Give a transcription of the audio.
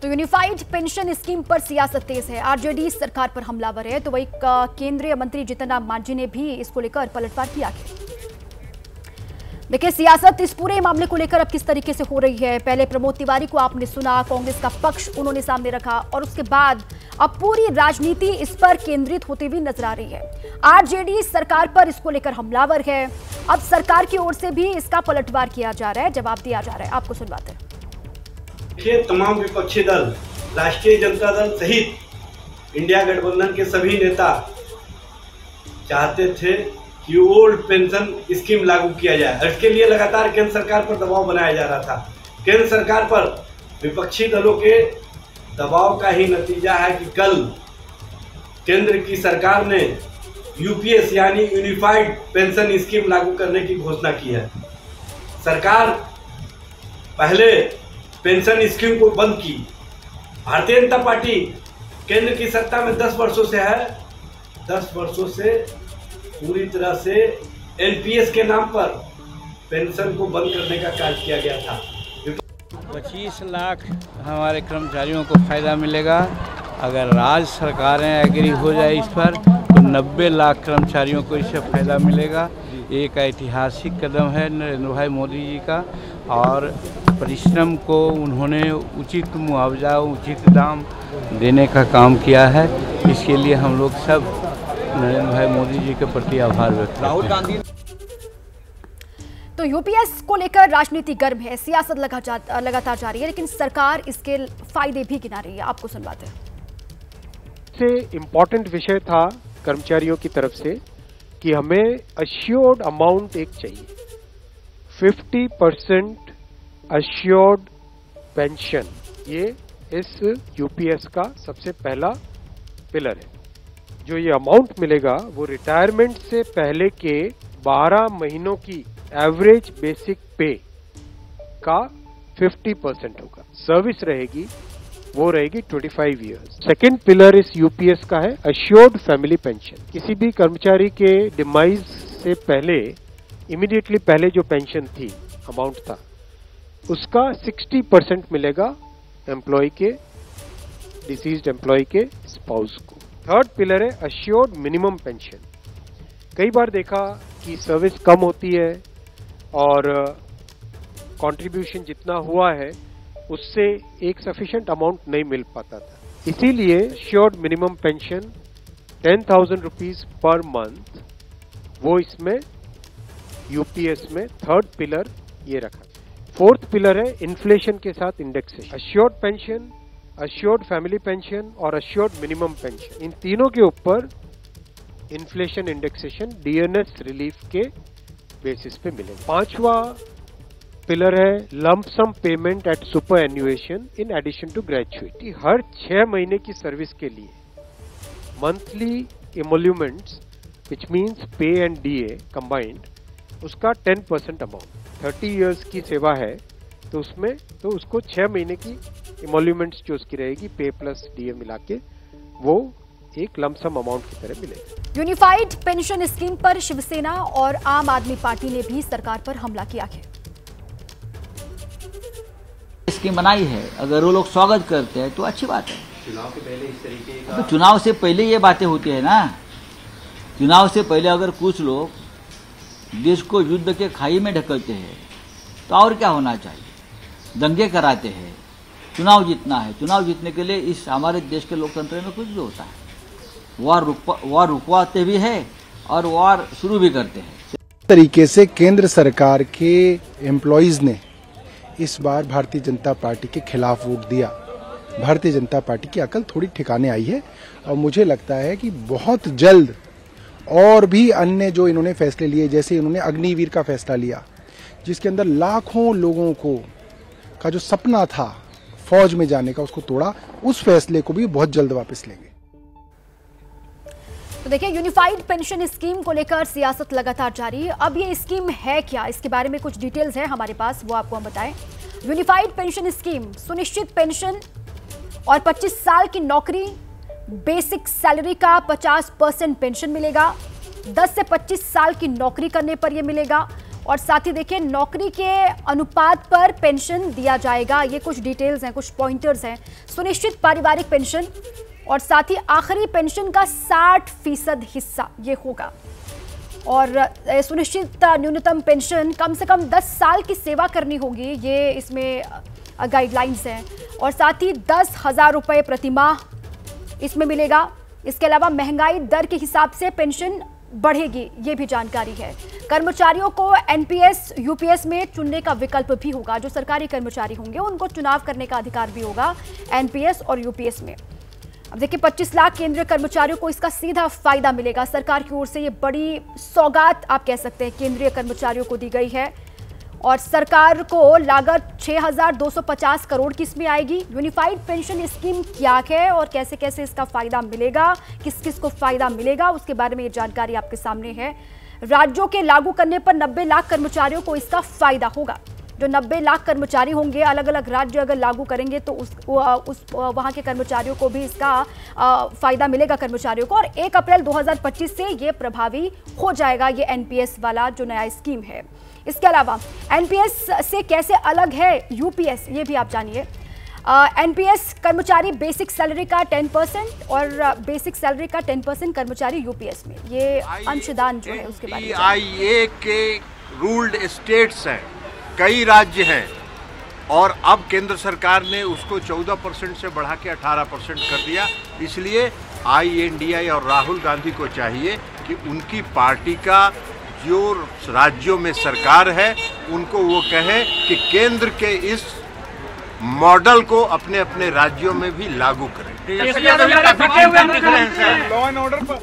तो unified pension scheme पर सियासत तेज है। आरजेडी सरकार पर हमलावर है, तो वही केंद्रीय मंत्री जीतन राम मांझी ने भी इसको लेकर पलटवार किया है। देखिए सियासत इस पूरे मामले को लेकर अब किस तरीके से हो रही है। पहले प्रमोद तिवारी को आपने सुना, कांग्रेस का पक्ष उन्होंने सामने रखा, और उसके बाद अब पूरी राजनीति इस पर केंद्रित होती हुई नजर आ रही है। आरजेडी सरकार पर इसको लेकर हमलावर है। अब सरकार की ओर से भी इसका पलटवार किया जा रहा है, जवाब दिया जा रहा है। आपको सुनवाते हैं। देखिए, तमाम विपक्षी दल, राष्ट्रीय जनता दल सहित इंडिया गठबंधन के सभी नेता चाहते थे कि ओल्ड पेंशन स्कीम लागू किया जाए। इसके लिए लगातार केंद्र सरकार पर दबाव बनाया जा रहा था। केंद्र सरकार पर विपक्षी दलों के दबाव का ही नतीजा है कि कल केंद्र की सरकार ने यूपीएस यानी यूनिफाइड पेंशन स्कीम लागू करने की घोषणा की है। सरकार पहले पेंशन स्कीम को बंद की। भारतीय जनता पार्टी केंद्र की सत्ता में 10 वर्षों से है। 10 वर्षों से पूरी तरह से एनपीएस के नाम पर पेंशन को बंद करने का कार्य किया गया था। 25 लाख हमारे कर्मचारियों को फायदा मिलेगा। अगर राज्य सरकारें एग्री हो जाए इस पर तो 90 लाख कर्मचारियों को इससे फायदा मिलेगा। एक ऐतिहासिक कदम है नरेंद्र भाई मोदी जी का, और परिश्रम को उन्होंने उचित मुआवजा, उचित दाम देने का काम किया है। इसके लिए हम लोग सब नरेंद्र भाई मोदी जी के प्रति आभार व्यक्त करते हैं। राहुल गांधी। तो यूपीएस को लेकर राजनीति गर्म है, सियासत लगातार जारी है, लेकिन सरकार इसके फायदे भी गिना रही है। आपको सुनवाते हैं। सबसे इम्पोर्टेंट विषय था कर्मचारियों की तरफ से कि हमें अश्योर्ड अमाउंट एक चाहिए, 50% अश्योर्ड पेंशन। ये इस यूपीएस का सबसे पहला पिलर है। जो ये अमाउंट मिलेगा वो रिटायरमेंट से पहले के 12 महीनों की एवरेज बेसिक पे का 50% होगा। सर्विस रहेगी वो रहेगी 25 इयर्स। सेकेंड पिलर इस यूपीएस का है अश्योर्ड फैमिली पेंशन। किसी भी कर्मचारी के डिमाइज से पहले, इमीडिएटली पहले जो पेंशन थी, अमाउंट था, उसका 60% मिलेगा एम्प्लॉय के, डिसीज्ड एम्प्लॉय के स्पाउस को। थर्ड पिलर है अश्योर्ड मिनिमम पेंशन। कई बार देखा कि सर्विस कम होती है और कंट्रीब्यूशन जितना हुआ है उससे एक सफिशिएंट अमाउंट नहीं मिल पाता था। इसीलिए assured minimum pension 10,000 rupees per month, वो इसमें यूपीएस में थर्ड पिलर ये रखा। फोर्थ पिलर है इन्फ्लेशन के साथ indexation. Assured pension, assured family pension और अश्योर्ड मिनिमम पेंशन, इन तीनों के ऊपर इन्फ्लेशन इंडेक्सेशन डीएनएस रिलीफ के बेसिस पे मिलेगा। पांचवा पिलर है lump sum payment at superannuation in addition to gratuity. हर 6 महीने की सर्विस के लिए monthly emoluments which means pay and DA combined, उसका 10% अमाउंट। 30 इयर्स की सेवा है तो उसमें तो उसको 6 महीने की इमोल्यूमेंट्स जो उसकी रहेगी, पे प्लस डीए मिला के, वो एक लमसम अमाउंट की तरह मिलेगा। यूनिफाइड पेंशन स्कीम पर शिवसेना और आम आदमी पार्टी ने भी सरकार पर हमला किया है। स्कीम बनाई है, अगर वो लोग स्वागत करते हैं तो अच्छी बात है। चुनाव के पहले इस तरीके का, तो चुनाव से पहले ये बातें होती है ना। चुनाव से पहले अगर कुछ लोग देश को युद्ध के खाई में ढकलते हैं तो और क्या होना चाहिए, दंगे कराते हैं, चुनाव जीतना है। चुनाव जीतने के लिए इस हमारे देश के लोकतंत्र में कुछ भी होता है, वार रुकवाते भी है और वार शुरू भी करते हैं। तरीके से केंद्र सरकार के एम्प्लॉइज ने इस बार भारतीय जनता पार्टी के खिलाफ वोट दिया। भारतीय जनता पार्टी की अकल थोड़ी ठिकाने आई है और मुझे लगता है कि बहुत जल्द और भी अन्य जो इन्होंने फैसले लिए, जैसे इन्होंने अग्निवीर का फैसला लिया जिसके अंदर लाखों लोगों को का जो सपना था फौज में जाने का, उसको तोड़ा, उस फैसले को भी बहुत जल्द वापस लेंगे। तो देखिए यूनिफाइड पेंशन स्कीम को लेकर सियासत लगातार जारी है। अब ये स्कीम है क्या, इसके बारे में कुछ डिटेल्स है हमारे पास, वो आपको हम बताएं। यूनिफाइड पेंशन स्कीम सुनिश्चित पेंशन और 25 साल की नौकरी, बेसिक सैलरी का 50% पेंशन मिलेगा। 10 से 25 साल की नौकरी करने पर यह मिलेगा और साथ ही देखिए नौकरी के अनुपात पर पेंशन दिया जाएगा। ये कुछ डिटेल्स हैं, कुछ पॉइंटर्स हैं। सुनिश्चित पारिवारिक पेंशन और साथ ही आखिरी पेंशन का 60% हिस्सा ये होगा। और सुनिश्चित न्यूनतम पेंशन कम से कम 10 साल की सेवा करनी होगी, ये इसमें गाइडलाइंस हैं। और साथ ही 10,000 रुपये प्रति माह इसमें मिलेगा। इसके अलावा महंगाई दर के हिसाब से पेंशन बढ़ेगी, ये भी जानकारी है। कर्मचारियों को एनपीएस यूपीएस में चुनने का विकल्प भी होगा। जो सरकारी कर्मचारी होंगे उनको चुनाव करने का अधिकार भी होगा एनपीएस और यूपीएस में। अब देखिए 25 लाख केंद्रीय कर्मचारियों को इसका सीधा फायदा मिलेगा। सरकार की ओर से ये बड़ी सौगात आप कह सकते हैं केंद्रीय कर्मचारियों को दी गई है। और सरकार को लागत 6,250 करोड़ की इसमें आएगी। यूनिफाइड पेंशन स्कीम क्या है और कैसे कैसे इसका फायदा मिलेगा, किस किस को फायदा मिलेगा, उसके बारे में ये जानकारी आपके सामने है। राज्यों के लागू करने पर 90 लाख कर्मचारियों को इसका फायदा होगा। जो 90 लाख कर्मचारी होंगे, अलग अलग राज्य अगर लागू करेंगे तो वहाँ के कर्मचारियों को भी इसका फायदा मिलेगा कर्मचारियों को। और 1 अप्रैल 2025 से ये प्रभावी हो जाएगा, ये एनपीएस वाला जो नया स्कीम है। इसके अलावा एनपीएस से कैसे अलग है यूपीएस, ये भी आप जानिए। एनपीएस कर्मचारी बेसिक सैलरी का 10% और बेसिक सैलरी का 10% कर्मचारी यूपीएस में, ये अंशदान जो है उसके बारे में। आईए के रूल्ड स्टेट्स हैं, कई राज्य हैं, और अब केंद्र सरकार ने उसको 14% से बढ़ा के 18% कर दिया। इसलिए आईएनडीआई और राहुल गांधी को चाहिए कि उनकी पार्टी का जो राज्यों में सरकार है उनको वो कहे कि केंद्र के इस मॉडल को अपने अपने राज्यों में भी लागू करें। लॉ एंड ऑर्डर पर